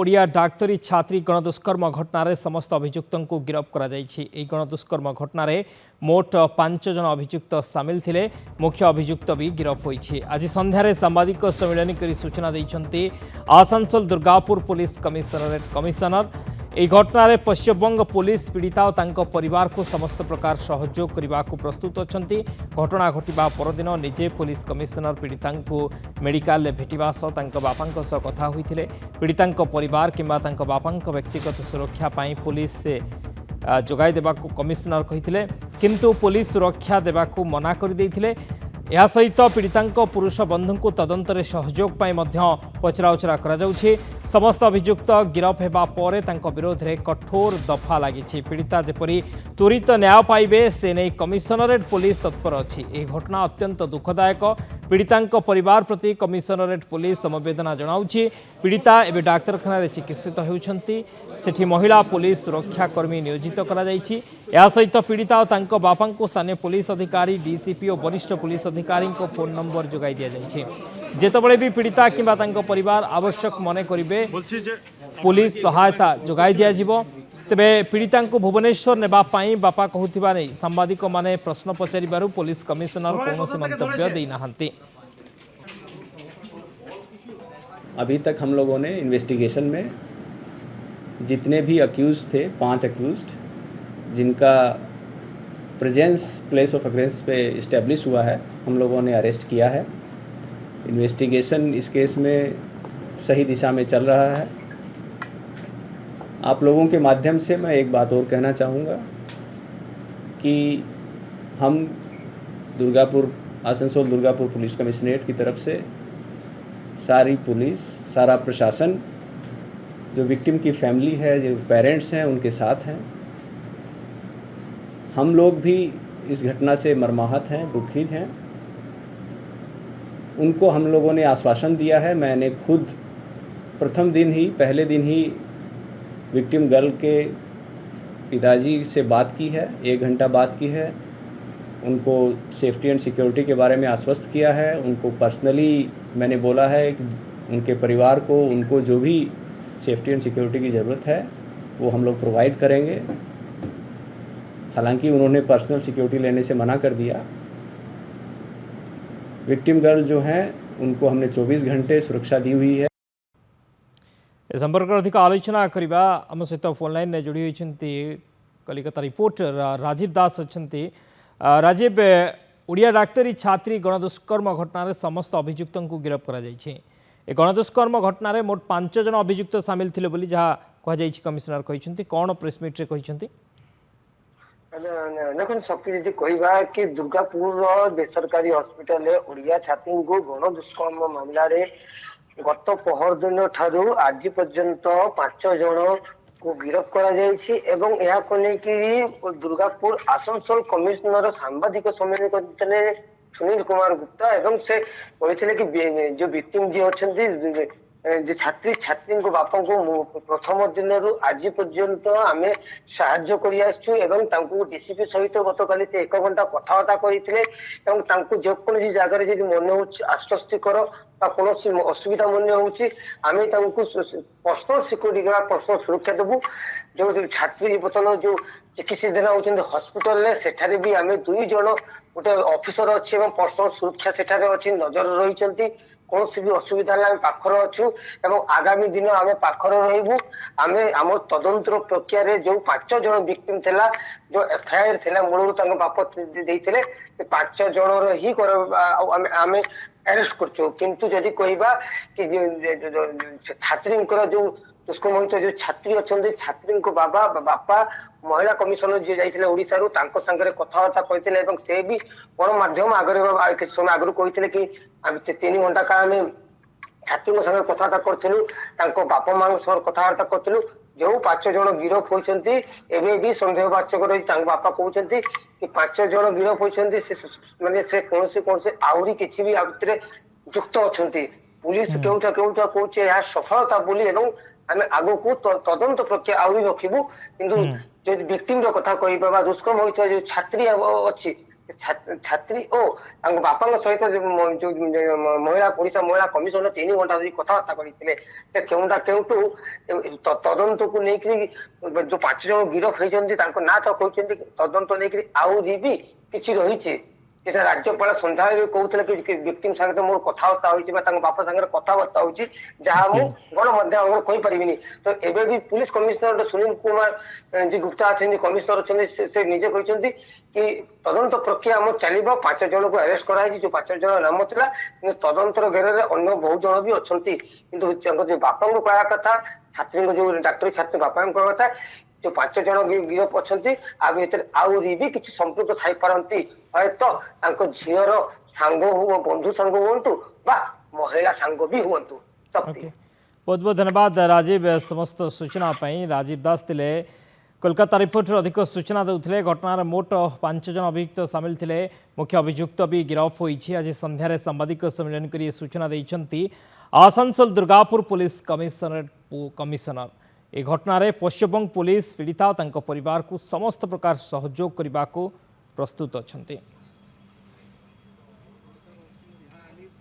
ओडिया डाक्तरी छात्री गणदुष्कर्म घटन समस्त अभियुक्त को गिरफ्त कर गणदुष्कर्म घटन मोट 5 जन अभियुक्त सामिल थे। मुख्य अभियुक्त भी गिरफ्त होती। आज संध्यारे सांबादिक सम्मिलन कर सूचना देते आसानसोल दुर्गापुर पुलिस कमिशनर। এই ঘটনার পশ্চিমবঙ্গ পুলিশ পীড়িতা ও পরিবার को समस्त प्रकार सहयोग करने को प्रस्तुत अच्छा। घटना घटवा परदिन निजे पुलिस कमिशनर पीड़िता मेडिकल भेटा सह बापा कथा होते। पीड़िता परिवार किंबा बापा व्यक्तिगत सुरक्षा पुलिस जोगाई देवा कमिशनर कहते, किंतु पुलिस सुरक्षा देवा मना कर देते। यह सहित पीड़िता पुरुष बंधु को तदंतर सहयोग पचराउचरा कर समस्त अभियुक्त गिरफ होगा पर विरोध में कठोर दफा लगी। पीड़िता जपरी त्वरित न्याय पाइबे से नहीं कमिशनरेट पुलिस तत्पर अच्छी। यह घटना अत्यंत दुखदायक। पीड़िता परिवार प्रति कमिशनरेट पुलिस समवेदना जनाऊँगी। पीड़िता एवं डाक्तखाना चिकित्सित होती। महिला पुलिस सुरक्षाकर्मी नियोजित कर सहित पीड़िता और बापा को स्थानीय पुलिस अधिकारी डीसीपी और वरिष्ठ पुलिस अधिकारी फोन नंबर जोगाई दि जाए। जितेबाला भी पीड़िता किंबा परिवार आवश्यक मन करेंगे पुलिस सहायता जोगाई दि तेबे पीड़िता को भुवनेश्वर नेबापाई बापा कहूथिबा नै सांबादिक माने प्रश्न पचारिबारु पुलिस कमिशनर कौनसी मंतव्य देना। अभी तक हम लोगों ने इन्वेस्टिगेशन में जितने भी अक्यूज थे 5 अक्यूज्ड जिनका प्रेजेंस प्लेस ऑफ अक्रेंस पे इस्टेब्लिश हुआ है, हम लोगों ने अरेस्ट किया है। इन्वेस्टिगेशन इस केस में सही दिशा में चल रहा है। आप लोगों के माध्यम से मैं एक बात और कहना चाहूँगा कि हम आसनसोल दुर्गापुर पुलिस कमिश्नरेट की तरफ से सारी पुलिस, सारा प्रशासन, जो विक्टिम की फैमिली है, जो पेरेंट्स हैं, उनके साथ हैं। हम लोग भी इस घटना से मर्माहत हैं, दुखी हैं। उनको हम लोगों ने आश्वासन दिया है। मैंने खुद पहले दिन ही विक्टिम गर्ल के पिताजी से बात की है, 1 घंटा बात की है। उनको सेफ्टी एंड सिक्योरिटी के बारे में आश्वस्त किया है। उनको पर्सनली मैंने बोला है कि उनके परिवार को उनको जो भी सेफ्टी एंड सिक्योरिटी की ज़रूरत है वो हम लोग प्रोवाइड करेंगे। हालांकि उन्होंने पर्सनल सिक्योरिटी लेने से मना कर दिया। विक्टिम गर्ल जो हैं उनको हमने 24 घंटे सुरक्षा दी हुई है। संपर्क अधिक आलोचना करवा आम सहित फोन लाइन में जोड़ी होती कलिकता रिपोर्टर राजीव दास अच्छा। राजीव, ओडिया डाक्तरी छात्री गणदुष्कर्म घटन समस्त अभियुक्त को गिरफ्त कर गणदुष्कर्म घटन मोट 5 जन अभियुक्त सामिल थे बोली जहाँ कहुई कमिशनर कहते। कौन प्रेसमिट्रे कहते? देखो शक्ति जी कहवा कि दुर्गापुर बेसरकारी हॉस्पिटल ओडिया छात्री को गणदुष्कर्म मामला गत पहर दिन ठारू आज पर्यंत 5 जन को गिरफ्त कर दुर्गापुर आसनसोल कमिश्नर सांबादिक सम्मेलन करते सुनील कुमार गुप्ता एवं से कहते कि जो विक्टिम जी अच्छा छात्री को बापा को प्रथम दिन आज पर्यंत आम साहाय्य कर डीसीपी सहित गत काली से 1 घंटा कथबार्ता करते जेकोसी जगार जी मन हो आश्वस्तिकर कौन असुविधा मन होमें पर्सनल सिक्योरिटी पर्सनल सुरक्षा देवु। जो छात्री बर्तमान जो चिकित्सित होती हॉस्पिटल सेठारे भी आम 2 जन गोटे ऑफिसर अच्छी पर्सनल सुरक्षा सेठारे अच्छी नजर रही। कौन भी असुविधा पाखर अच्छु एवं आगामी दिन आम पाखर रही। आम तदंतर प्रक्रिया जो 5 जन विक्टिम थिला जो एफआईआर थिला मूल बाप देते 5 जन ही आम अरेस्ट कर। किंतु जदि कहवा कि छात्री जो दुष्कर्म होता जो छात्री अच्छा छात्री बापा महिला कमिशनर जी जाते ओडिशारू सांगे कथबार्ता करते से भी गणमाध्यम आगे किसी समय आगु कहते कि 3 घंटा का आम छात्री संगे कथबार्ता करूँ बापा माँ कथबार्ता करूँ। जो 5 जन गिरफ होती एवं भी संदेहवाचक रही बापा कहते कि 5 जन गिरफ होती माने से कौन से आहरी किसी भी युक्त अच्छा पुलिस केउठा कहे सफलता बोली आम आगो को तदंत प्रक्रिया आहरी रखू। किंतु जो विक्टिम कथा कह दुष्कर्म होता जो छात्री अच्छी ଛାତ୍ରୀ ଓ ତାଙ୍କ ବାପାଙ୍କ ସହିତ ଯୋଉ ମହିଳା ଓଡ଼ିଶା ମହିଳା କମିଶନର 3 ଘଣ୍ଟା ଧରି କଥାବାର୍ତ୍ତା କରିଥିଲେ ସେ କେଉଁଟା କେଉଁଠୁ ତଦନ୍ତକୁ ନେଇକରି ଯୋଉ 5 ଜଣ ଗିରଫ ହେଇଛନ୍ତି ତାଙ୍କ ନାଁ ତ କହିଛନ୍ତି ତଦନ୍ତ ନେଇକରି ଆହୁରି ବି କିଛି ରହିଛି ସେଟା ରାଜ୍ୟପାଳ ସନ୍ଧ୍ୟାରେ କହୁଥିଲେ କି ଭିକ୍ଟିମ ସାଙ୍ଗରେ ମୋର କଥାବାର୍ତ୍ତା ହୋଇଛି ବା ତାଙ୍କ ବାପା ସାଙ୍ଗରେ କଥାବାର୍ତ୍ତା ହୋଇଛି ଯାହା ମୁଁ ଗଣମାଧ୍ୟମରେ କହିପାରିବିନି ତ ଏବେ ବି ପୁଲିସ କମିଶନର ସୁନୀଲ କୁମାର ଯେ ଗୁପ୍ତା ଅଛନ୍ତି କମିଶନର ଅଛନ୍ତି ସେ ନିଜେ କହିଛନ୍ତି କି ତଦନ୍ତ ପ୍ରକ୍ରିୟା ଆମର ଚାଲିବ 5 ଜଣଙ୍କୁ ଆରେଷ୍ଟ କରାଯାଇଛି ଯୋଉ 5 ଜଣ ନାମ ଥିଲା କିନ୍ତୁ ତଦନ୍ତର ଘେରରେ ଅନ୍ୟ ବହୁ ଜଣ ବି ଅଛନ୍ତି କିନ୍ତୁ ତାଙ୍କ ଯୋଉ ବାପାଙ୍କୁ କହିବା କଥା ଛାତ୍ରୀଙ୍କ ଯୋଉ ଡାକ୍ତରୀ ଛାତ୍ରୀ ବାପାଙ୍କ କହିବା କଥା ଯୋଉ 5 ଜଣ ଗିରଫ ଅଛନ୍ତି ଆଉ ଭିତରେ ଆହୁରି ବି କିଛି ସମ୍ପୃକ୍ତ ଥାଇପାରନ୍ତି ହୟତ ତାଙ୍କ ଝିଅର ସାଙ୍ଗ ବନ୍ଧୁ ସାଙ୍ଗ ହୁଅନ୍ତୁ ବା ମହିଳା ସାଙ୍ଗ ବି ହୁଅନ୍ତୁ ଶକ୍ତି बहुत बहुत धन्यवाद राजीव समस्त सूचना राजीव दास थिले कोलकाता रिपोर्टर अधिक सूचना देते घटनार मोट 5 जन अभियुक्त सामिल थे मुख्य अभियुक्त भी गिरफ होती आज संध्यार सांबादिक सम्मेलन कर सूचना देते आसानसोल दुर्गापुर पुलिस कमिशनर ए घटना पश्चिमबंग पुलिस पीड़िता और परिवार को समस्त प्रकार सहयोग करने को प्रस्तुत अच्छा।